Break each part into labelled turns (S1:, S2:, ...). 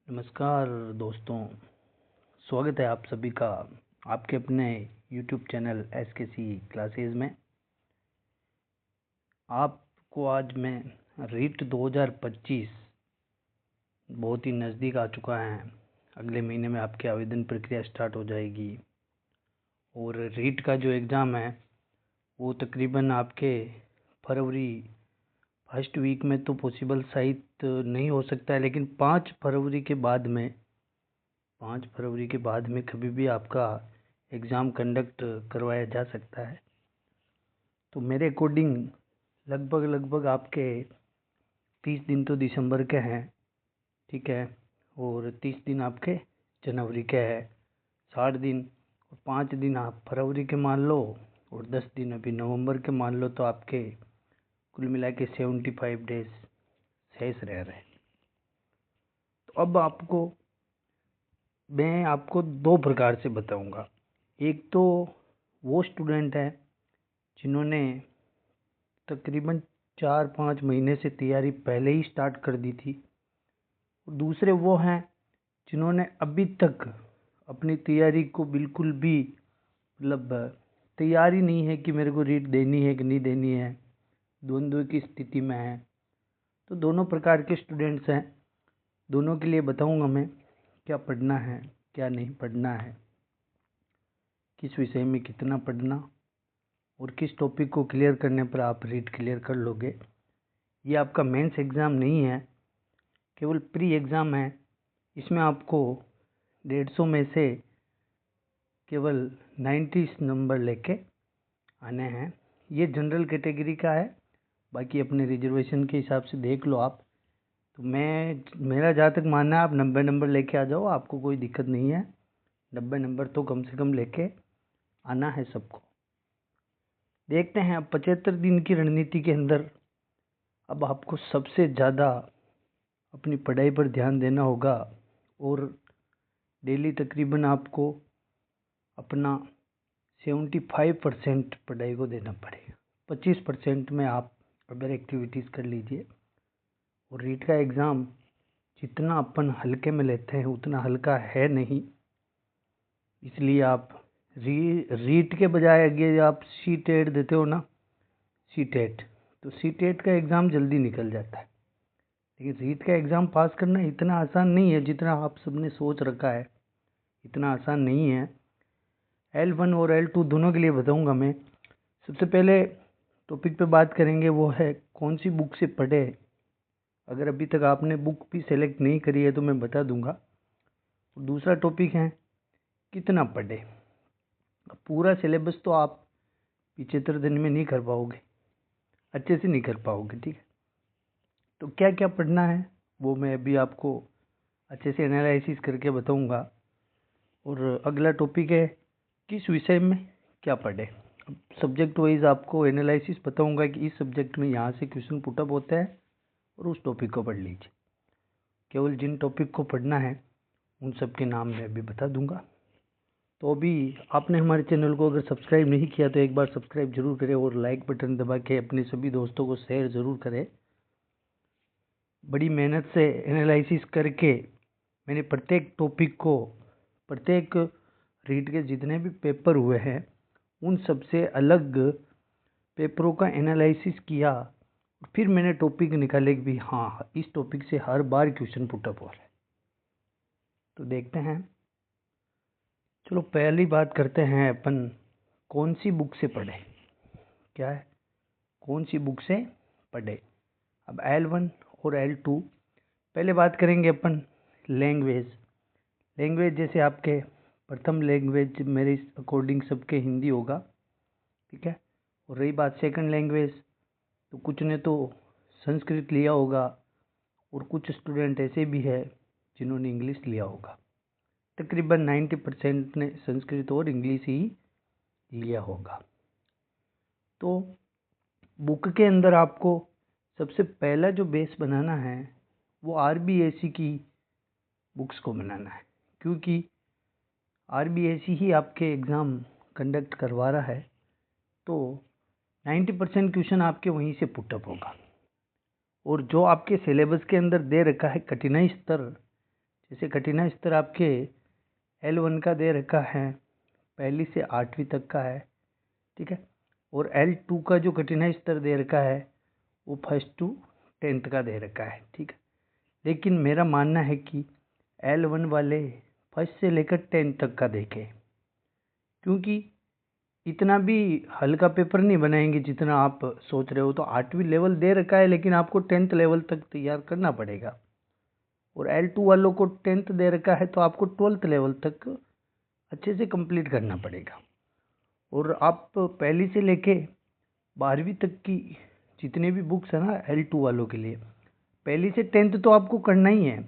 S1: नमस्कार दोस्तों, स्वागत है आप सभी का आपके अपने YouTube चैनल SKC क्लासेस में। आपको आज मैं रीट 2025 बहुत ही नज़दीक आ चुका है। अगले महीने में आपकी आवेदन प्रक्रिया स्टार्ट हो जाएगी और रीट का जो एग्ज़ाम है वो तकरीबन आपके फरवरी फर्स्ट वीक में तो पॉसिबल शायद नहीं हो सकता है, लेकिन 5 फरवरी के बाद में कभी भी आपका एग्ज़ाम कंडक्ट करवाया जा सकता है। तो मेरे अकॉर्डिंग लगभग आपके 30 दिन तो दिसंबर के हैं, ठीक है, और 30 दिन आपके जनवरी के हैं, 60 दिन और 5 दिन आप फरवरी के मान लो और 10 दिन अभी नवंबर के मान लो, तो आपके कुल मिला के 75 डेज शेष रह रहे हैं। तो अब मैं आपको दो प्रकार से बताऊंगा। एक तो वो स्टूडेंट हैं जिन्होंने तकरीबन 4-5 महीने से तैयारी पहले ही स्टार्ट कर दी थी, और दूसरे वो हैं जिन्होंने अभी तक अपनी तैयारी को बिल्कुल भी तैयारी नहीं है कि मेरे को रीट देनी है कि नहीं देनी है, द्वंद्व की स्थिति में है। तो दोनों प्रकार के स्टूडेंट्स हैं, दोनों के लिए बताऊंगा मैं क्या पढ़ना है क्या नहीं पढ़ना है, किस विषय में कितना पढ़ना और किस टॉपिक को क्लियर करने पर आप रीट क्लियर कर लोगे। ये आपका मेंस एग्ज़ाम नहीं है, केवल प्री एग्ज़ाम है। इसमें आपको 150 में से केवल 90 नंबर लेके आने हैं। ये जनरल कैटेगरी का है, बाकी अपने रिजर्वेशन के हिसाब से देख लो आप। तो मेरा जहाँ तक मानना है आप 90 नंबर लेके आ जाओ, आपको कोई दिक्कत नहीं है। 90 नंबर तो कम से कम लेके आना है सबको। देखते हैं अब 75 दिन की रणनीति के अंदर अब आपको सबसे ज़्यादा अपनी पढ़ाई पर ध्यान देना होगा और डेली तकरीबन आपको अपना 75% पढ़ाई को देना पड़ेगा। 25% में आप अदर एक्टिविटीज़ कर लीजिए। और रीट का एग्ज़ाम जितना अपन हल्के में लेते हैं उतना हल्का है नहीं, इसलिए आप रीट के बजाय अगर आप सी-टेट देते हो ना, सी-टेट, तो सी-टेट का एग्ज़ाम जल्दी निकल जाता है, लेकिन रीट का एग्ज़ाम पास करना इतना आसान नहीं है जितना आप सबने सोच रखा है। इतना आसान नहीं है। L1 और L2 दोनों के लिए बताऊंगा मैं। सबसे पहले टॉपिक पे बात करेंगे वो है कौन सी बुक से पढ़े। अगर अभी तक आपने बुक भी सेलेक्ट नहीं करी है तो मैं बता दूंगा। और दूसरा टॉपिक है कितना पढ़े। अब पूरा सिलेबस तो आप 75 दिन में नहीं कर पाओगे, अच्छे से नहीं कर पाओगे, ठीक है। तो क्या क्या पढ़ना है वो मैं अभी आपको अच्छे से एनालिसिस करके बताऊंगा। और अगला टॉपिक है किस विषय में क्या पढ़े। अब सब्जेक्ट वाइज आपको एनालिसिस बताऊंगा कि इस सब्जेक्ट में यहाँ से क्वेश्चन पुटअप होता है और उस टॉपिक को पढ़ लीजिए। केवल जिन टॉपिक को पढ़ना है उन सब के नाम मैं अभी बता दूंगा। तो अभी आपने हमारे चैनल को अगर सब्सक्राइब नहीं किया तो एक बार सब्सक्राइब जरूर करें और लाइक बटन दबा के अपने सभी दोस्तों को शेयर ज़रूर करें। बड़ी मेहनत से एनालिसिस करके मैंने प्रत्येक टॉपिक को, प्रत्येक रीट के जितने भी पेपर हुए हैं उन सब से अलग पेपरों का एनालिसिस किया, फिर मैंने टॉपिक निकाले कि भी हाँ इस टॉपिक से हर बार क्वेश्चन पुटअप हो रहा है। तो देखते हैं। चलो पहली बात करते हैं अपन कौन सी बुक से पढ़े। क्या है, कौन सी बुक से पढ़े। अब L1 और L2 पहले बात करेंगे अपन लैंग्वेज जैसे आपके प्रथम लैंग्वेज मेरे अकॉर्डिंग सबके हिंदी होगा, ठीक है। और रही बात सेकंड लैंग्वेज, तो कुछ ने तो संस्कृत लिया होगा और कुछ स्टूडेंट ऐसे भी है जिन्होंने इंग्लिश लिया होगा। तकरीबन 90% ने संस्कृत और इंग्लिश ही लिया होगा। तो बुक के अंदर आपको सबसे पहला जो बेस बनाना है वो RBSE की बुक्स को बनाना है, क्योंकि RBSE ही आपके एग्ज़ाम कंडक्ट करवा रहा है। तो 90% क्वेश्चन आपके वहीं से पुटअप होगा। और जो आपके सिलेबस के अंदर दे रखा है कठिनाई स्तर, जैसे कठिनाई स्तर आपके L1 का दे रखा है, पहली से 8वीं तक का है, ठीक है। और L2 का जो कठिनाई स्तर दे रखा है वो 1st to 10th का दे रखा है, ठीक है। लेकिन मेरा मानना है कि L1 वाले 1st से लेकर 10th तक का देखें, क्योंकि इतना भी हल्का पेपर नहीं बनाएंगे जितना आप सोच रहे हो। तो 8वीं लेवल दे रखा है, लेकिन आपको 10th लेवल तक तैयार करना पड़ेगा। और L2 वालों को 10th दे रखा है, तो आपको 12th लेवल तक अच्छे से कंप्लीट करना पड़ेगा। और आप पहली से लेके 12वीं तक की जितने भी बुक्स है ना L2 वालों के लिए, पहली से 10th तो आपको करना ही है।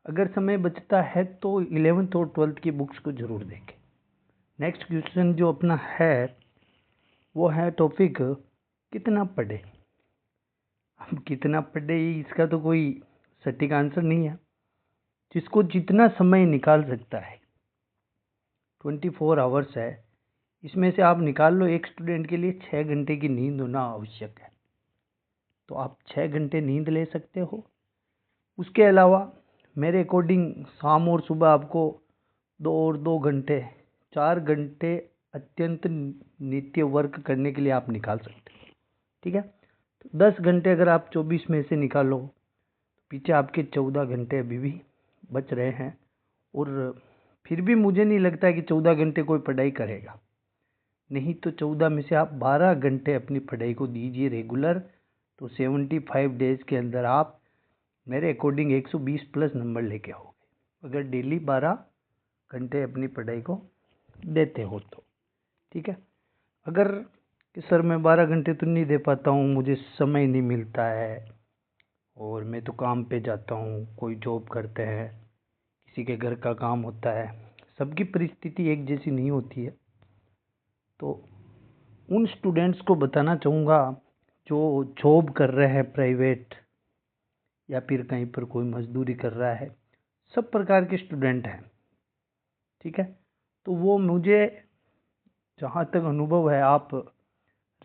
S1: अगर समय बचता है तो 11th और 12th की बुक्स को जरूर देखें। नेक्स्ट क्वेश्चन जो अपना है वो है टॉपिक कितना पढ़े। अब कितना पढ़े इसका तो कोई सटीक आंसर नहीं है। जिसको जितना समय निकाल सकता है, 24 आवर्स है, इसमें से आप निकाल लो। एक स्टूडेंट के लिए 6 घंटे की नींद होना आवश्यक है, तो आप 6 घंटे नींद ले सकते हो। उसके अलावा मेरे अकॉर्डिंग शाम और सुबह आपको 2 घंटे 4 घंटे अत्यंत नित्य वर्क करने के लिए आप निकाल सकते हो, ठीक है। तो 10 घंटे अगर आप 24 में से निकालो, पीछे आपके 14 घंटे अभी भी बच रहे हैं। और फिर भी मुझे नहीं लगता कि 14 घंटे कोई पढ़ाई करेगा। नहीं तो 14 में से आप 12 घंटे अपनी पढ़ाई को दीजिए रेगुलर, तो 75 डेज के अंदर आप मेरे अकॉर्डिंग 120 प्लस नंबर लेके आओगे, अगर डेली 12 घंटे अपनी पढ़ाई को देते हो तो, ठीक है। अगर कि सर मैं 12 घंटे तो नहीं दे पाता हूँ, मुझे समय नहीं मिलता है और मैं तो काम पे जाता हूँ, कोई जॉब करते हैं, किसी के घर का काम होता है, सबकी परिस्थिति एक जैसी नहीं होती है। तो उन स्टूडेंट्स को बताना चाहूँगा जो जॉब कर रहे हैं प्राइवेट, या फिर कहीं पर कोई मजदूरी कर रहा है, सब प्रकार के स्टूडेंट हैं, ठीक है। तो वो मुझे जहाँ तक अनुभव है, आप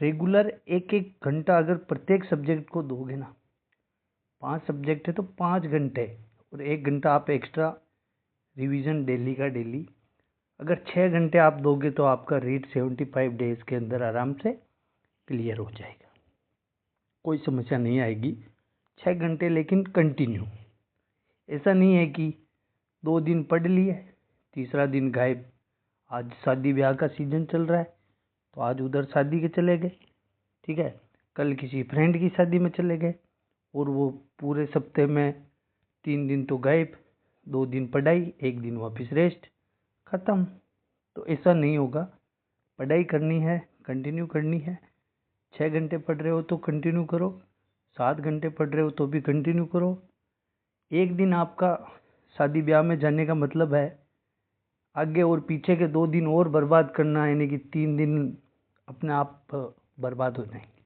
S1: रेगुलर 1-1 घंटा अगर प्रत्येक सब्जेक्ट को दोगे ना, 5 सब्जेक्ट है तो 5 घंटे, और 1 घंटा आप एक्स्ट्रा रिवीजन डेली का डेली, अगर 6 घंटे आप दोगे तो आपका रीड 75 डेज के अंदर आराम से क्लियर हो जाएगा, कोई समस्या नहीं आएगी। 6 घंटे लेकिन कंटिन्यू, ऐसा नहीं है कि 2 दिन पढ़ लिए तीसरा दिन गायब। आज शादी ब्याह का सीजन चल रहा है तो आज उधर शादी के चले गए, ठीक है, कल किसी फ्रेंड की शादी में चले गए, और वो पूरे सप्ते में 3 दिन तो गायब, 2 दिन पढ़ाई, 1 दिन वापस रेस्ट, खत्म। तो ऐसा नहीं होगा, पढ़ाई करनी है, कंटिन्यू करनी है। 6 घंटे पढ़ रहे हो तो कंटिन्यू करो, 7 घंटे पढ़ रहे हो तो भी कंटिन्यू करो। एक दिन आपका शादी ब्याह में जाने का मतलब है आगे और पीछे के 2 दिन और बर्बाद करना, यानी कि 3 दिन अपने आप बर्बाद हो जाएंगे।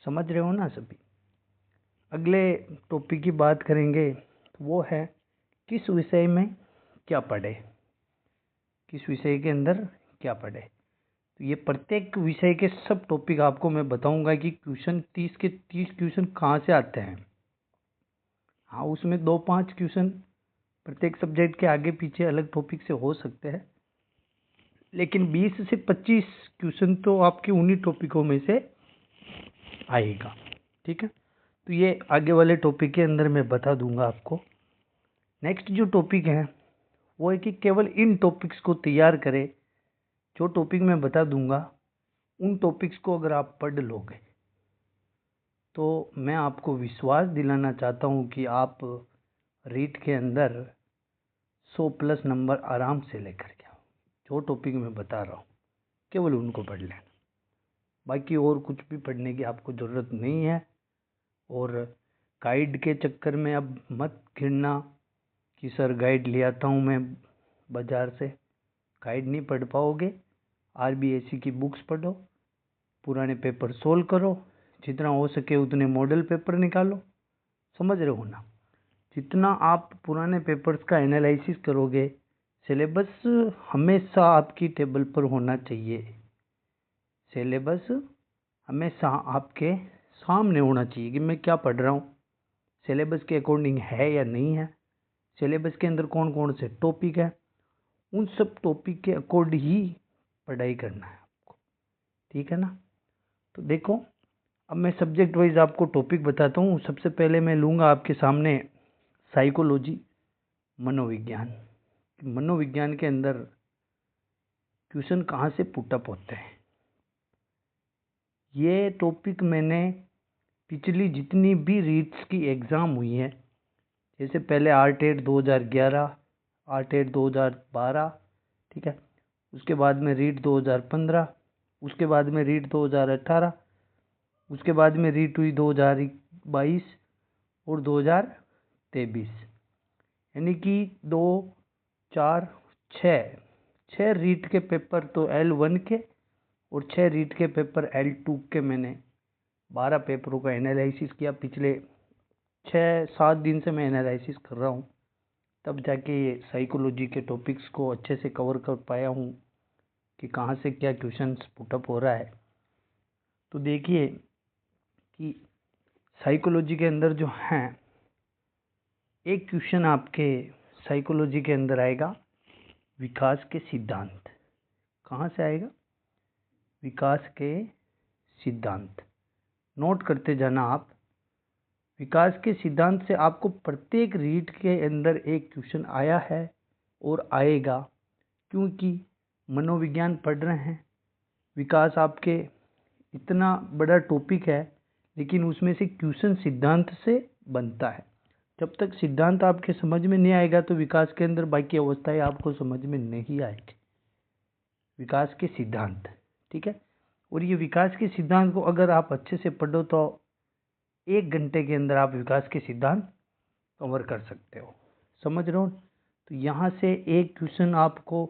S1: समझ रहे हो ना सभी। अगले टॉपिक की बात करेंगे, तो वो है किस विषय में क्या पढ़े, किस विषय के अंदर क्या पढ़े। तो ये प्रत्येक विषय के सब टॉपिक आपको मैं बताऊंगा कि क्वेश्चन 30 के 30 क्वेश्चन कहाँ से आते हैं। हाँ, उसमें 2-5 क्वेश्चन प्रत्येक सब्जेक्ट के आगे पीछे अलग टॉपिक से हो सकते हैं, लेकिन 20 से 25 क्वेश्चन तो आपके उन्हीं टॉपिकों में से आएगा, ठीक है। तो ये आगे वाले टॉपिक के अंदर मैं बता दूंगा आपको। नेक्स्ट जो टॉपिक है वो है कि केवल इन टॉपिक्स को तैयार करें, जो टॉपिक मैं बता दूंगा उन टॉपिक्स को अगर आप पढ़ लोगे तो मैं आपको विश्वास दिलाना चाहता हूँ कि आप रीट के अंदर 100 प्लस नंबर आराम से लेकर के आओ। जो टॉपिक मैं बता रहा हूँ केवल उनको पढ़ लेना, बाकी और कुछ भी पढ़ने की आपको ज़रूरत नहीं है। और गाइड के चक्कर में अब मत घिरना कि सर गाइड ले आता हूँ मैं बाज़ार से, गाइड नहीं पढ़ पाओगे। RBSC की बुक्स पढ़ो, पुराने पेपर सोल्व करो, जितना हो सके उतने मॉडल पेपर निकालो। समझ रहे हो ना। जितना आप पुराने पेपर्स का एनालिसिस करोगे, सिलेबस हमेशा आपकी टेबल पर होना चाहिए, सिलेबस हमेशा आपके सामने होना चाहिए कि मैं क्या पढ़ रहा हूँ, सिलेबस के अकॉर्डिंग है या नहीं है। सिलेबस के अंदर कौन कौन से टॉपिक है, उन सब टॉपिक के अकॉर्डिंग ही पढ़ाई करना है आपको, ठीक है ना। तो देखो, अब मैं सब्जेक्ट वाइज आपको टॉपिक बताता हूँ। सबसे पहले मैं लूँगा आपके सामने साइकोलॉजी, मनोविज्ञान। मनोविज्ञान के अंदर क्वेश्चन कहाँ से पुटअप होते हैं, ये टॉपिक मैंने पिछली जितनी भी रीट्स की एग्ज़ाम हुई है, जैसे पहले आरटेट 2011, आरटेट 2012, ठीक है, उसके बाद में रीट 2015, उसके बाद में रीट 2018, उसके बाद में रीट हुई 2022 और 2023, यानी कि 2, 4, 6 रीट के पेपर तो L1 के और 6 रीट के पेपर L2 के मैंने 12 पेपरों का एनालिसिस किया। पिछले 6-7 दिन से मैं एनालिसिस कर रहा हूँ, तब जाके ये साइकोलॉजी के टॉपिक्स को अच्छे से कवर कर पाया हूँ कि कहाँ से क्या क्वेश्चन पुटअप हो रहा है। तो देखिए कि साइकोलॉजी के अंदर जो हैं, एक क्वेश्चन आपके साइकोलॉजी के अंदर आएगा, विकास के सिद्धांत। कहाँ से आएगा? विकास के सिद्धांत। नोट करते जाना आप। विकास के सिद्धांत से आपको प्रत्येक रीट के अंदर एक क्वेश्चन आया है और आएगा, क्योंकि मनोविज्ञान पढ़ रहे हैं। विकास आपके इतना बड़ा टॉपिक है, लेकिन उसमें से क्वेश्चन सिद्धांत से बनता है। जब तक सिद्धांत आपके समझ में नहीं आएगा तो विकास के अंदर बाकी अवस्थाएं आपको समझ में नहीं आएगी। विकास के सिद्धांत, ठीक है। और ये विकास के सिद्धांत को अगर आप अच्छे से पढ़ो तो 1 घंटे के अंदर आप विकास के सिद्धांत कवर कर सकते हो। समझ रहे हो? तो यहाँ से एक क्वेश्चन आपको,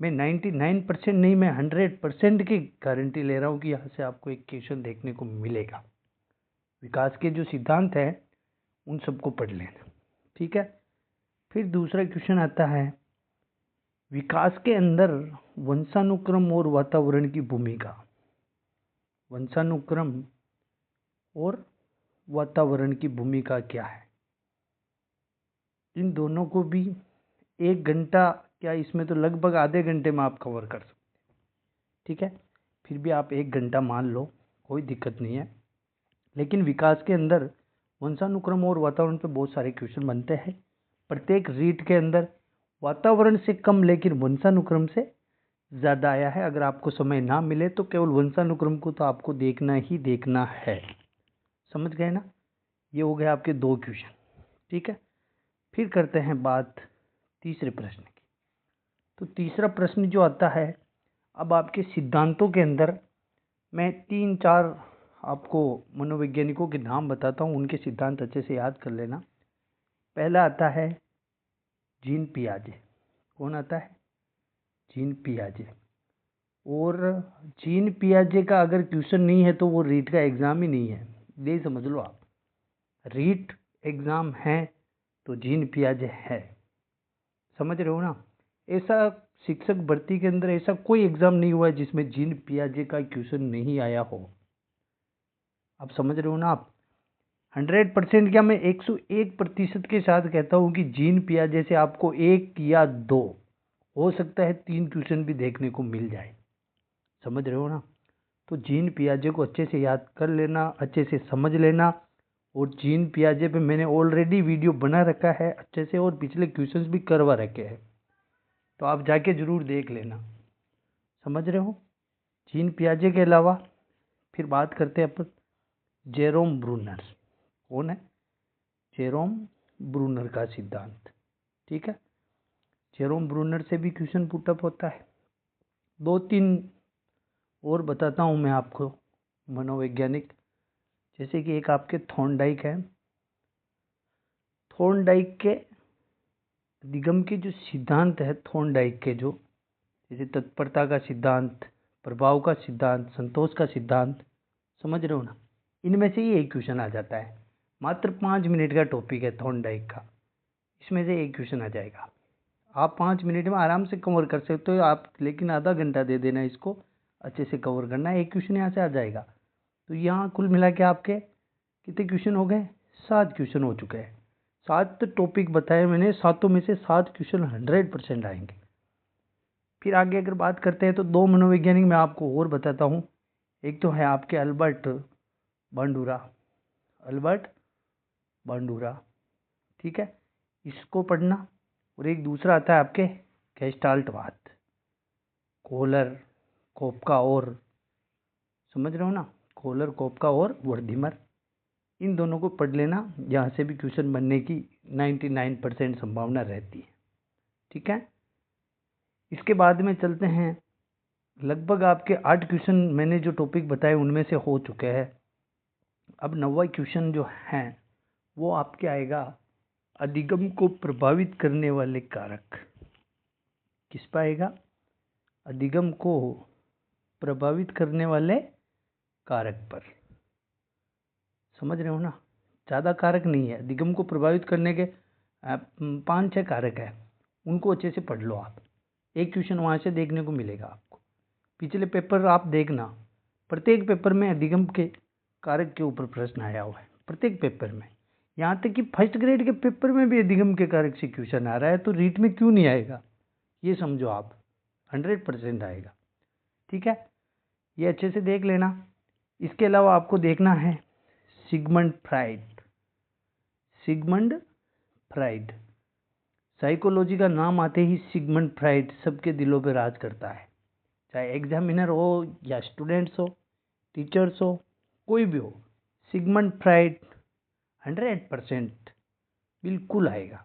S1: मैं 99% नहीं, मैं 100% की गारंटी ले रहा हूँ कि यहाँ से आपको एक क्वेश्चन देखने को मिलेगा। विकास के जो सिद्धांत हैं उन सबको पढ़ लेना, ठीक है। फिर दूसरा क्वेश्चन आता है, विकास के अंदर वंशानुक्रम और वातावरण की भूमिका। वंशानुक्रम और वातावरण की भूमिका क्या है? इन दोनों को भी 1 घंटा, क्या इसमें तो लगभग आधे घंटे में आप कवर कर सकते हैं, ठीक है। फिर भी आप 1 घंटा मान लो, कोई दिक्कत नहीं है। लेकिन विकास के अंदर वंशानुक्रम और वातावरण पे बहुत सारे क्वेश्चन बनते हैं। प्रत्येक रीट के अंदर वातावरण से कम लेकिन वंशानुक्रम से ज़्यादा आया है। अगर आपको समय ना मिले तो केवल वंशानुक्रम को तो आपको देखना ही देखना है। समझ गए ना? ये हो गए आपके 2 क्वेश्चन, ठीक है। फिर करते हैं बात तीसरे प्रश्न की। तो तीसरा प्रश्न जो आता है, अब आपके सिद्धांतों के अंदर मैं 3-4 आपको मनोवैज्ञानिकों के नाम बताता हूँ, उनके सिद्धांत अच्छे से याद कर लेना। पहला आता है जीन पियाजे। कौन आता है? जीन पियाजे। और जीन पियाजे का अगर क्वेश्चन नहीं है तो वो रीट का एग्ज़ाम ही नहीं है, ये समझ लो आप। रीट एग्ज़ाम है तो जीन पियाजे है। समझ रहे हो ना? ऐसा शिक्षक भर्ती के अंदर ऐसा कोई एग्ज़ाम नहीं हुआ है जिसमें जीन पियाजे का क्वेश्चन नहीं आया हो। आप समझ रहे हो ना आप? 100% क्या, मैं 101% के साथ कहता हूँ कि जीन पियाजे से आपको 1 या 2, हो सकता है 3 क्वेश्चन भी देखने को मिल जाए। समझ रहे हो ना? तो जीन पियाजे को अच्छे से याद कर लेना, अच्छे से समझ लेना। और जीन पियाजे पे मैंने ऑलरेडी वीडियो बना रखा है अच्छे से, और पिछले क्वेश्चंस भी करवा रखे हैं, तो आप जाके ज़रूर देख लेना। समझ रहे हो? जीन पियाजे के अलावा फिर बात करते हैं अपन जेरोम ब्रूनर। कौन है? जेरोम ब्रूनर का सिद्धांत, ठीक है। जेरोम ब्रूनर से भी क्वेश्चन पुटअप होता है। 2-3 और बताता हूँ मैं आपको मनोवैज्ञानिक, जैसे कि एक आपके थॉर्नडाइक है। थॉर्नडाइक के निगम के जो सिद्धांत है, थॉर्नडाइक के जो, जैसे तत्परता का सिद्धांत, प्रभाव का सिद्धांत, संतोष का सिद्धांत, समझ रहे हो ना? इनमें से ही एक क्वेश्चन आ जाता है। मात्र 5 मिनट का टॉपिक है थॉर्नडाइक का, इसमें से एक क्वेश्चन आ जाएगा। आप 5 मिनट में आराम से कवर कर सकते हो आप, लेकिन आधा घंटा दे देना, इसको अच्छे से कवर करना है। एक क्वेश्चन यहाँ से आ जाएगा। तो यहाँ कुल मिला के आपके कितने क्वेश्चन हो गए? 7 क्वेश्चन हो चुके हैं। 7 टॉपिक बताए मैंने, 7 में से 7 क्वेश्चन 100% आएंगे। फिर आगे अगर बात करते हैं तो 2 मनोवैज्ञानिक मैं आपको और बताता हूँ। एक तो है आपके अल्बर्ट बांडूरा, ठीक है, इसको पढ़ना। और एक दूसरा आता है आपके गेस्टाल्टवाद, कोहलर, कोपका और, समझ रहे हो ना, कोहलर, कोपका और वर्धीमर, इन दोनों को पढ़ लेना। यहाँ से भी क्वेश्चन बनने की 99% संभावना रहती है, ठीक है। इसके बाद में चलते हैं, लगभग आपके 8 क्वेश्चन मैंने जो टॉपिक बताए उनमें से हो चुके हैं। अब 9वां क्वेश्चन जो है वो आपके आएगा अधिगम को प्रभावित करने वाले कारक। किस पर आएगा? अधिगम को प्रभावित करने वाले कारक पर। समझ रहे हो ना, ज़्यादा कारक नहीं है, अधिगम को प्रभावित करने के 5-6 कारक है, उनको अच्छे से पढ़ लो आप। एक क्वेश्चन वहाँ से देखने को मिलेगा आपको। पिछले पेपर आप देखना, प्रत्येक पेपर में अधिगम के कारक के ऊपर प्रश्न आया हुआ है, प्रत्येक पेपर में। यहाँ तक कि फर्स्ट ग्रेड के पेपर में भी अधिगम के कारक से क्वेश्चन आ रहा है, तो रीट में क्यों नहीं आएगा? ये समझो आप, 100% आएगा, ठीक है। ये अच्छे से देख लेना। इसके अलावा आपको देखना है सिगमंड फ्राइड। साइकोलॉजी का नाम आते ही सिगमंड फ्राइड सबके दिलों पर राज करता है, चाहे एग्जामिनर हो या स्टूडेंट्स हो, टीचर्स हो, कोई भी हो। सिगमंड फ्राइड 100% बिल्कुल आएगा।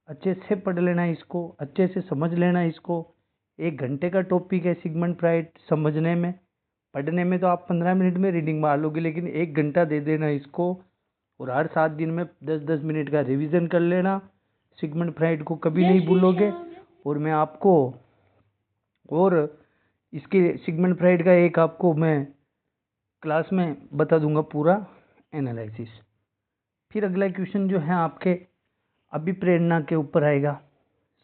S1: अच्छे से पढ़ लेना इसको, अच्छे से समझ लेना इसको। 1 घंटे का टॉपिक है सिगमंड फ्राइड। समझने में, पढ़ने में तो आप 15 मिनट में रीडिंग मार लोगे, लेकिन 1 घंटा दे देना इसको, और हर 7 दिन में 10-10 मिनट का रिवीजन कर लेना। सिगमंड फ्राइड को कभी नहीं भूलोगे। और मैं आपको और इसके सिगमंड फ्राइड का एक आपको मैं क्लास में बता दूंगा पूरा एनालिसिस। फिर अगला क्वेश्चन जो है आपके अभिप्रेरणा के ऊपर आएगा,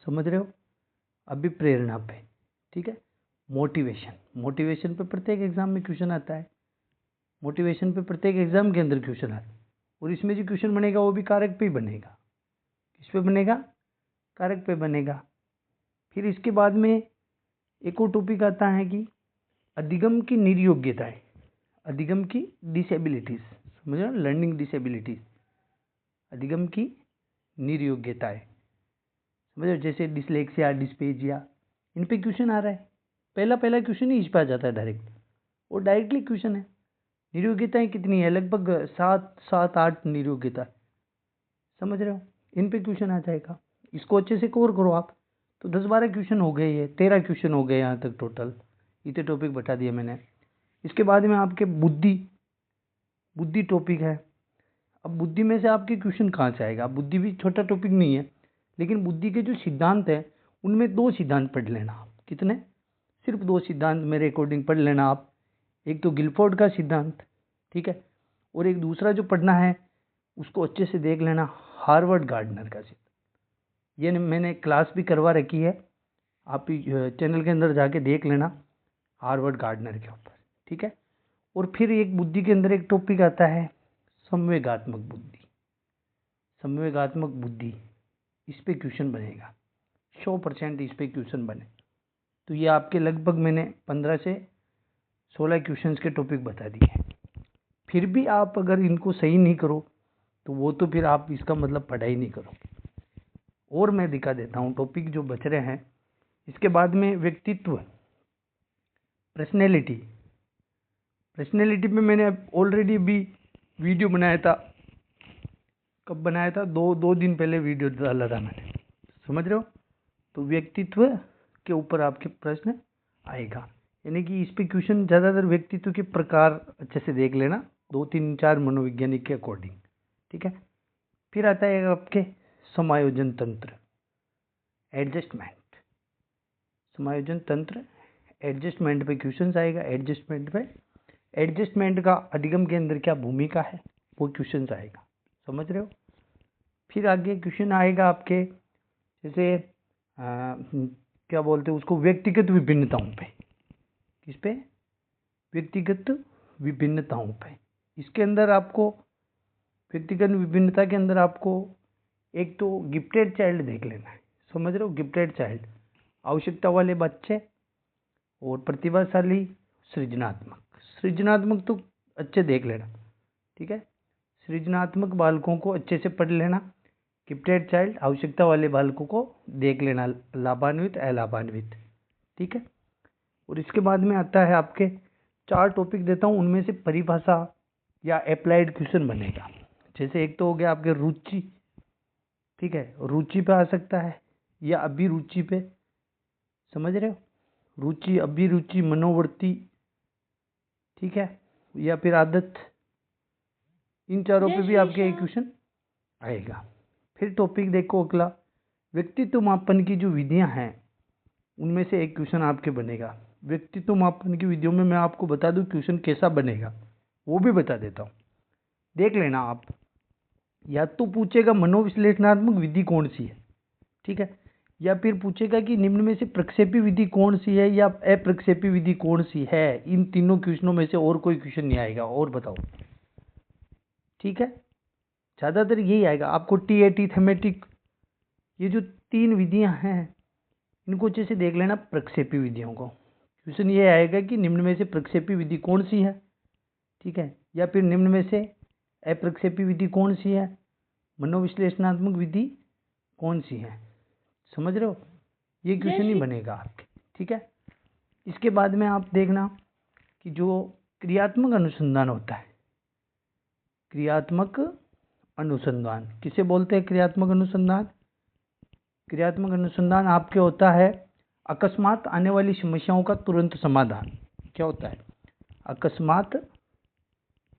S1: समझ रहे हो, अभिप्रेरणा पे, ठीक है। मोटिवेशन पे प्रत्येक एग्जाम में क्वेश्चन आता है, मोटिवेशन पे प्रत्येक एग्जाम के अंदर क्वेश्चन आता है। और इसमें जो क्वेश्चन बनेगा वो भी कारक पे ही बनेगा। किस पे बनेगा? कारक पे बनेगा। फिर इसके बाद में एक और टॉपिक आता है कि अधिगम की निर्योग्यताएं, अधिगम की डिसेबिलिटीज, समझ रहे हो, लर्निंग डिसेबिलिटीज, अधिगम की निर्योग्यताएं, समझ रहे हो, जैसे डिसलेक्सिया, डिस्पेजिया, इन पे क्वेश्चन आ रहा है। पहला क्वेश्चन ही इस पे आ जाता है डायरेक्ट, और डायरेक्टली क्वेश्चन है। निर्योग्यताएं कितनी है? लगभग 7-8 निर्योग्यता, समझ रहे हो, इन पे क्वेश्चन आ जाएगा। इसको अच्छे से कवर करो आप, तो 10-12 क्वेश्चन हो गए, ये 13 क्वेश्चन हो गए यहाँ तक टोटल। इतने टॉपिक बता दिए मैंने। इसके बाद में आपके बुद्धि टॉपिक है। अब बुद्धि में से आपके क्वेश्चन कहाँ से आएगा? बुद्धि भी छोटा टॉपिक नहीं है, लेकिन बुद्धि के जो सिद्धांत है उनमें 2 सिद्धांत पढ़ लेना आप। कितने? सिर्फ 2 सिद्धांत मेरे अकॉर्डिंग पढ़ लेना आप। एक तो गिलफोर्ड का सिद्धांत, ठीक है, और एक दूसरा जो पढ़ना है उसको अच्छे से देख लेना, हार्वर्ड गार्डनर का सिद्धांत। ये मैंने क्लास भी करवा रखी है, आप चैनल के अंदर जाके देख लेना, हार्वर्ड गार्डनर के ऊपर, ठीक है। और फिर एक बुद्धि के अंदर एक टॉपिक आता है संवेगात्मक बुद्धि। इस पे क्वेश्चन बनेगा, 100% इस पे क्वेश्चन बने। तो ये आपके लगभग मैंने 15 से 16 क्वेश्चंस के टॉपिक बता दिए। फिर भी आप अगर इनको सही नहीं करो तो वो तो फिर आप इसका मतलब पढ़ाई नहीं करो। और मैं दिखा देता हूँ टॉपिक जो बच रहे हैं। इसके बाद में व्यक्तित्व, पर्सनैलिटी पे मैंने ऑलरेडी भी वीडियो बनाया था। कब बनाया था? 2 दिन पहले वीडियो डाला था मैंने, समझ रहे हो। तो व्यक्तित्व के ऊपर आपके प्रश्न आएगा, यानी कि इस पे क्वेश्चन ज़्यादातर व्यक्तित्व के प्रकार अच्छे से देख लेना, 2-3-4 मनोवैज्ञानिक के अकॉर्डिंग, ठीक है। फिर आता है आपके समायोजन तंत्र, एडजस्टमेंट पे क्वेश्चन आएगा। एडजस्टमेंट का अधिगम के अंदर क्या भूमिका है वो क्वेश्चन आएगा, समझ रहे हो। फिर आगे क्वेश्चन आएगा आपके जैसे क्या बोलते हैं उसको, व्यक्तिगत विभिन्नताओं पे। किस पे? व्यक्तिगत विभिन्नताओं पे। इसके अंदर आपको व्यक्तिगत विभिन्नता के अंदर आपको एक तो गिफ्टेड चाइल्ड देख लेना है, समझ रहे हो, गिफ्टेड चाइल्ड, आवश्यकता वाले बच्चे, और प्रतिभाशाली, सृजनात्मक। सृजनात्मक तो अच्छे देख लेना, ठीक है, सृजनात्मक बालकों को अच्छे से पढ़ लेना, गिफ्टेड चाइल्ड, आवश्यकता वाले बालकों को देख लेना, लाभान्वित अलाभान्वित, ठीक है। और इसके बाद में आता है आपके 4 टॉपिक देता हूँ, उनमें से परिभाषा या अप्लाइड क्वेश्चन बनेगा। जैसे एक तो हो गया आपके रुचि, ठीक है, रुचि पे आ सकता है या अभिरुचि पे, समझ रहे हो, रुचि, अभिरुचि, मनोवृत्ति, ठीक है, या फिर आदत, इन चारों पे भी आपके एक क्वेश्चन आएगा। फिर टॉपिक देखो अगला, व्यक्तित्व मापन की जो विधियां हैं उनमें से एक क्वेश्चन आपके बनेगा। व्यक्तित्व मापन की विधियों में मैं आपको बता दूं क्वेश्चन कैसा बनेगा, वो भी बता देता हूँ, देख लेना आप। या तो पूछेगा मनोविश्लेषणात्मक विधि कौन सी है, ठीक है, या फिर पूछेगा कि निम्न में से प्रक्षेपी विधि कौन सी है या अप्रक्षेपी विधि कौन सी है। इन तीनों क्वेश्चनों में से और कोई क्वेश्चन नहीं आएगा, और बताओ, ठीक है, ज़्यादातर यही आएगा आपको। TAT, थेमेटिक, ये जो 3 विधियां हैं इनको अच्छे से देख लेना। प्रक्षेपी विधियों को क्वेश्चन ये आएगा कि निम्न में से प्रक्षेपी विधि कौन सी है, ठीक है, या फिर निम्न में से अप्रक्षेपी विधि कौन सी है, मनोविश्लेषणात्मक विधि कौन सी है, समझ रहे हो, ये क्वेश्चन ही बनेगा आपके, ठीक है। इसके बाद में आप देखना कि जो क्रियात्मक अनुसंधान होता है, क्रियात्मक अनुसंधान किसे बोलते हैं, क्रियात्मक अनुसंधान, क्रियात्मक अनुसंधान आपके होता है अकस्मात आने वाली समस्याओं का तुरंत समाधान। क्या होता है, अकस्मात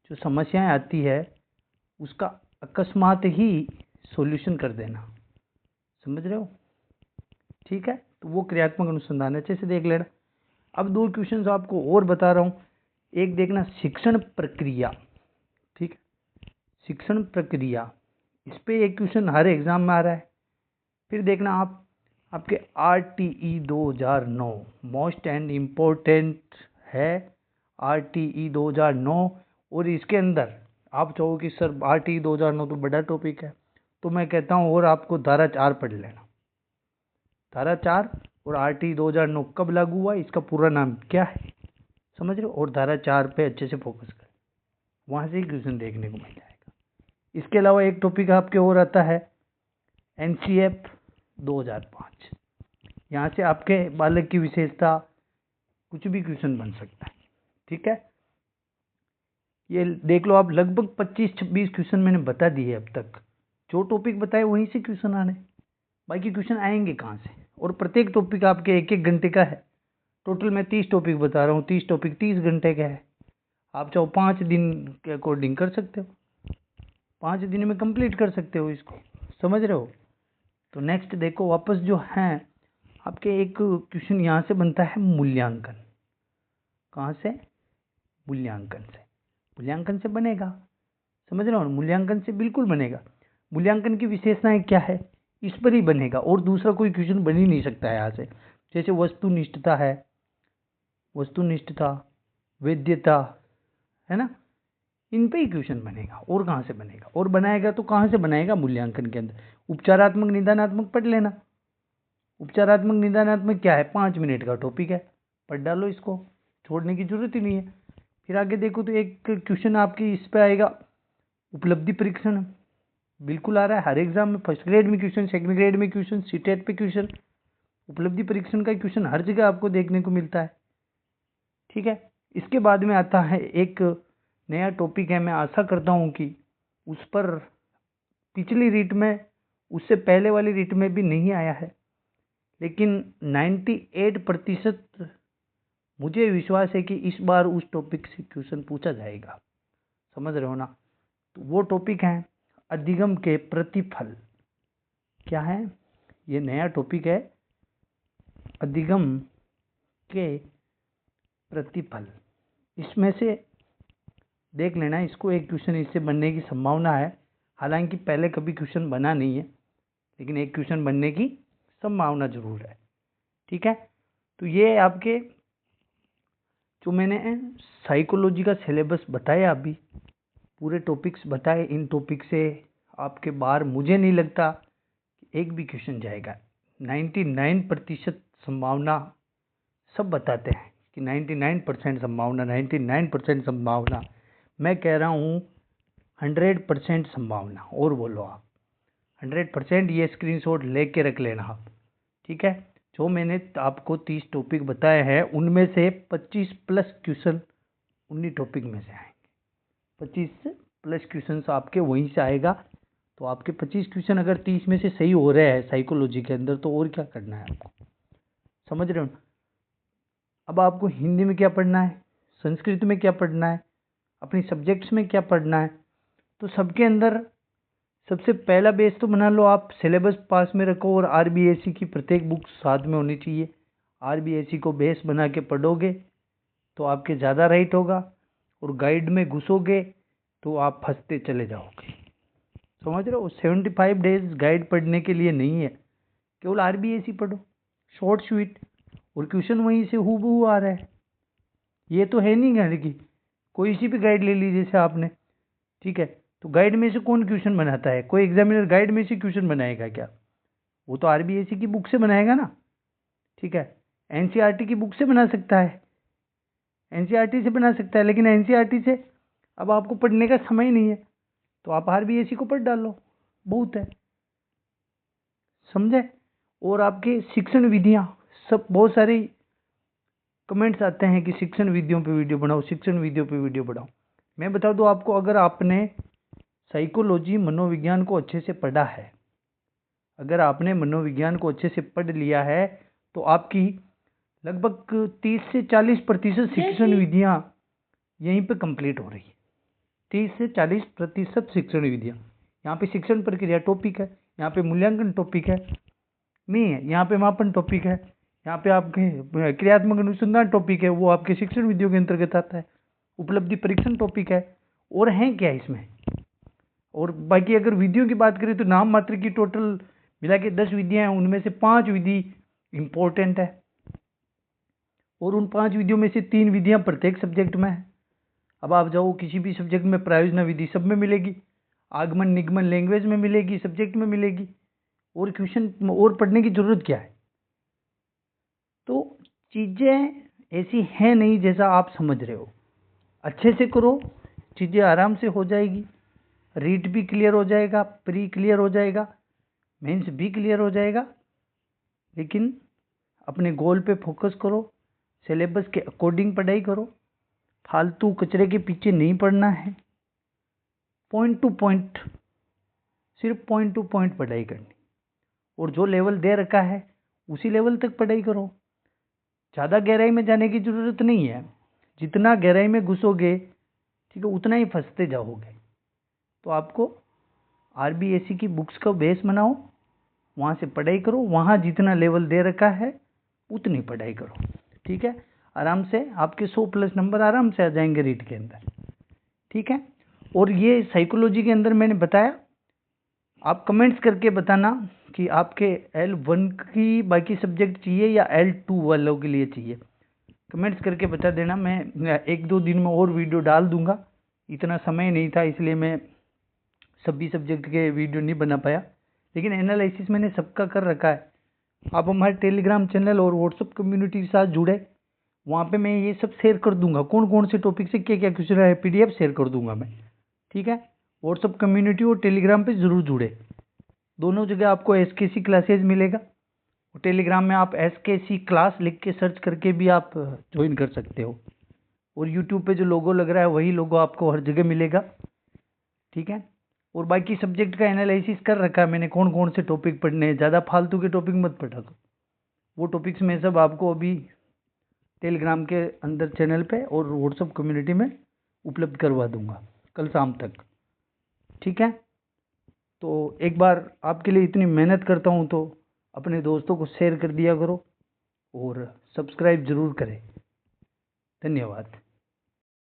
S1: जो समस्याएं आती है उसका अकस्मात ही सॉल्यूशन कर देना, समझ रहे हो, ठीक है, तो वो क्रियात्मक अनुसंधान अच्छे से देख लेना। अब 2 क्वेश्चन आपको और बता रहा हूँ, एक देखना शिक्षण प्रक्रिया, ठीक है, शिक्षण प्रक्रिया, इस पे एक क्वेश्चन हर एग्जाम में आ रहा है। फिर देखना आप आपके RTE 2009 मोस्ट एंड इम्पोर्टेंट है, RTE 2009, और इसके अंदर आप चाहो कि सर RTE 2009 तो बड़ा टॉपिक है, तो मैं कहता हूँ और आपको धारा 4 पढ़ लेना। धारा 4 और RTE 2009 कब लागू हुआ, इसका पूरा नाम क्या है, समझ रहे हो, और धारा 4 पे अच्छे से फोकस कर, वहाँ से ही क्वेश्चन देखने को मिल जाएगा। इसके अलावा एक टॉपिक आपके और आता है NCF 2005, यहाँ से आपके बालक की विशेषता कुछ भी क्वेश्चन बन सकता है, ठीक है। ये देख लो आप, लगभग 25-26 क्वेश्चन मैंने बता दिए अब तक, जो टॉपिक बताए वहीं से क्वेश्चन आने, बाकी क्वेश्चन आएंगे कहाँ से। और प्रत्येक टॉपिक आपके 1-1 घंटे का है, टोटल मैं 30 टॉपिक बता रहा हूँ, 30 टॉपिक 30 घंटे का है। आप चाहो 5 दिन के अकॉर्डिंग कर सकते हो, 5 दिन में कंप्लीट कर सकते हो इसको, समझ रहे हो। तो नेक्स्ट देखो वापस जो है आपके एक क्वेश्चन यहाँ से बनता है मूल्यांकन, कहाँ से, मूल्यांकन से, मूल्यांकन से बनेगा, समझ रहे हो, मूल्यांकन से बिल्कुल बनेगा। मूल्यांकन की विशेषताएं क्या है, इस पर ही बनेगा, और दूसरा कोई क्वेश्चन बन ही नहीं सकता है यहाँ से। जैसे वस्तुनिष्ठता है, वस्तुनिष्ठता, वैधता, है ना, इन पे ही क्वेश्चन बनेगा, और कहाँ से बनेगा, और बनाएगा तो कहाँ से बनाएगा, मूल्यांकन के अंदर। उपचारात्मक निदानात्मक पढ़ लेना, उपचारात्मक निदानात्मक क्या है, 5 मिनट का टॉपिक है, पढ़ डालो इसको, छोड़ने की जरूरत ही नहीं है। फिर आगे देखो तो एक क्वेश्चन आपकी इस पे आएगा, उपलब्धि परीक्षण, बिल्कुल आ रहा है हर एग्जाम में, फर्स्ट ग्रेड में क्वेश्चन, सेकंड ग्रेड में क्वेश्चन, सीटेट पे क्वेश्चन, उपलब्धि परीक्षण का क्वेश्चन हर जगह आपको देखने को मिलता है, ठीक है। इसके बाद में आता है एक नया टॉपिक है, मैं आशा करता हूँ कि उस पर पिछली रीट में, उससे पहले वाली रीट में भी नहीं आया है, लेकिन 98% मुझे विश्वास है कि इस बार उस टॉपिक से क्वेश्चन पूछा जाएगा, समझ रहे हो ना। तो वो टॉपिक है अधिगम के प्रतिफल, क्या है, ये नया टॉपिक है, अधिगम के प्रतिफल। इसमें से देख लेना, इसको एक क्वेश्चन इससे बनने की संभावना है, हालांकि पहले कभी क्वेश्चन बना नहीं है, लेकिन एक क्वेश्चन बनने की संभावना जरूर है, ठीक है। तो ये आपके जो मैंने साइकोलॉजी का सिलेबस बताया, अभी पूरे टॉपिक्स बताए, इन टॉपिक से आपके बाहर मुझे नहीं लगता कि एक भी क्वेश्चन जाएगा। 99% संभावना सब बताते हैं कि 99% संभावना, 99% संभावना। मैं कह रहा हूँ 100% संभावना। और बोलो आप 100%। ये स्क्रीनशॉट लेके रख लेना आप, ठीक है। जो मैंने आपको 30 टॉपिक बताए हैं उनमें से 25 प्लस क्वेश्चन उन्हीं टॉपिक में से आएंगे। 25 प्लस क्वेश्चन आपके वहीं से आएगा। तो आपके 25 क्वेश्चन अगर 30 में से सही हो रहे हैं साइकोलॉजी के अंदर, तो और क्या करना है आपको, समझ रहे हो। अब आपको हिंदी में क्या पढ़ना है, संस्कृत में क्या पढ़ना है, अपनी सब्जेक्ट्स में क्या पढ़ना है, तो सबके अंदर सबसे पहला बेस तो बना लो आप। सिलेबस पास में रखो और आरबीएससी की प्रत्येक बुक साथ में होनी चाहिए। आरबीएससी को बेस बना के पढ़ोगे तो आपके ज़्यादा राइट होगा, और गाइड में घुसोगे तो आप फंसते चले जाओगे। समझ रहे हो। 75 डेज गाइड पढ़ने के लिए नहीं है, केवल आरबीएससी पढ़ो, शॉर्ट स्वीट, और क्वेश्चन वहीं से हूबहू आ रहा है। ये तो है नहीं कहने की, कोई सी भी गाइड ले लीजिए जैसे आपने, ठीक है। तो गाइड में से कौन क्वेश्चन बनाता है, कोई एग्जामिनर गाइड में से क्वेश्चन बनाएगा क्या? वो तो आरबीएससी की बुक से बनाएगा ना, ठीक है। एनसीईआरटी की बुक से बना सकता है, एनसीईआरटी से बना सकता है, लेकिन एनसीईआरटी से अब आपको पढ़ने का समय नहीं है, तो आप आरबीएससी को पढ़ डालो, बहुत है, समझे। और आपके शिक्षण विधियाँ सब, बहुत सारी कमेंट्स आते हैं कि शिक्षण विधियों पे वीडियो बनाओ, शिक्षण विधियों पे वीडियो बनाओ। मैं बता दूं आपको, अगर आपने साइकोलॉजी मनोविज्ञान को अच्छे से पढ़ा है, अगर आपने मनोविज्ञान को अच्छे से पढ़ लिया है, तो आपकी लगभग 30 से 40% शिक्षण विधियां यहीं पे कंप्लीट हो रही है। 30 से 40% शिक्षण विधियां। यहाँ पे शिक्षण प्रक्रिया टॉपिक है, यहाँ पे मूल्यांकन टॉपिक है नहीं है, यहाँ पे मापन टॉपिक है, यहाँ पे आपके क्रियात्मक अनुसंधान टॉपिक है, वो आपके शिक्षण विधियों के अंतर्गत आता है। उपलब्धि परीक्षण टॉपिक है, और हैं क्या इसमें। और बाकी अगर विधियों की बात करें तो नाम मात्र की टोटल मिला के 10 विधियां हैं, उनमें से 5 विधि इंपॉर्टेंट है, और उन 5 विधियों में से 3 विधियां प्रत्येक सब्जेक्ट में है। अब आप जाओ किसी भी सब्जेक्ट में, प्रायोजना विधि सब में मिलेगी, आगमन निगमन लैंग्वेज में मिलेगी, सब्जेक्ट में मिलेगी, और क्वेश्चन और पढ़ने की जरूरत क्या है। तो चीजें ऐसी हैं नहीं जैसा आप समझ रहे हो। अच्छे से करो, चीजें आराम से हो जाएगी। रीट भी क्लियर हो जाएगा, प्री क्लियर हो जाएगा, मेंस भी क्लियर हो जाएगा। लेकिन अपने गोल पे फोकस करो, सिलेबस के अकॉर्डिंग पढ़ाई करो, फालतू कचरे के पीछे नहीं पढ़ना है। पॉइंट टू पॉइंट, सिर्फ पॉइंट टू पॉइंट पढ़ाई करनी, और जो लेवल दे रखा है उसी लेवल तक पढ़ाई करो। ज़्यादा गहराई में जाने की जरूरत नहीं है। जितना गहराई में घुसोगे, ठीक है, उतना ही फंसते जाओगे। तो आपको आरबीएससी की बुक्स का बेस बनाओ, वहाँ से पढ़ाई करो, वहाँ जितना लेवल दे रखा है उतनी पढ़ाई करो, ठीक है। आराम से आपके 100 प्लस नंबर आराम से आ जाएंगे रीट के अंदर, ठीक है। और ये साइकोलॉजी के अंदर मैंने बताया, आप कमेंट्स करके बताना कि आपके L1 की बाकी सब्जेक्ट चाहिए या L2 वालों के लिए चाहिए। कमेंट्स करके बता देना, मैं 1-2 दिन में और वीडियो डाल दूंगा। इतना समय नहीं था इसलिए मैं सभी सब्जेक्ट के वीडियो नहीं बना पाया, लेकिन एनालिसिस मैंने सबका कर रखा है। आप हमारे टेलीग्राम चैनल और व्हाट्सअप कम्युनिटी के साथ जुड़े, वहाँ पे मैं ये सब शेयर कर दूंगा, कौन कौन से टॉपिक से क्या क्या क्वेश्चन है, PDF शेयर कर दूंगा मैं, ठीक है। व्हाट्सअप कम्युनिटी और टेलीग्राम पे जरूर जुड़े, दोनों जगह आपको SKC क्लासेज मिलेगा। टेलीग्राम में आप SKC क्लास लिख के सर्च करके भी आप ज्वाइन कर सकते हो, और यूट्यूब पे जो लोगो लग रहा है वही लोगो आपको हर जगह मिलेगा, ठीक है। और बाकी सब्जेक्ट का एनालिसिस कर रखा है मैंने, कौन कौन से टॉपिक पढ़ने हैं। ज़्यादा फालतू के टॉपिक मत पढ़ा करो, वो टॉपिक्स मैं सब आपको अभी टेलीग्राम के अंदर चैनल पे और व्हाट्सअप कम्युनिटी में उपलब्ध करवा दूंगा कल शाम तक, ठीक है। तो एक बार आपके लिए इतनी मेहनत करता हूँ तो अपने दोस्तों को शेयर कर दिया करो, और सब्सक्राइब जरूर करें। धन्यवाद।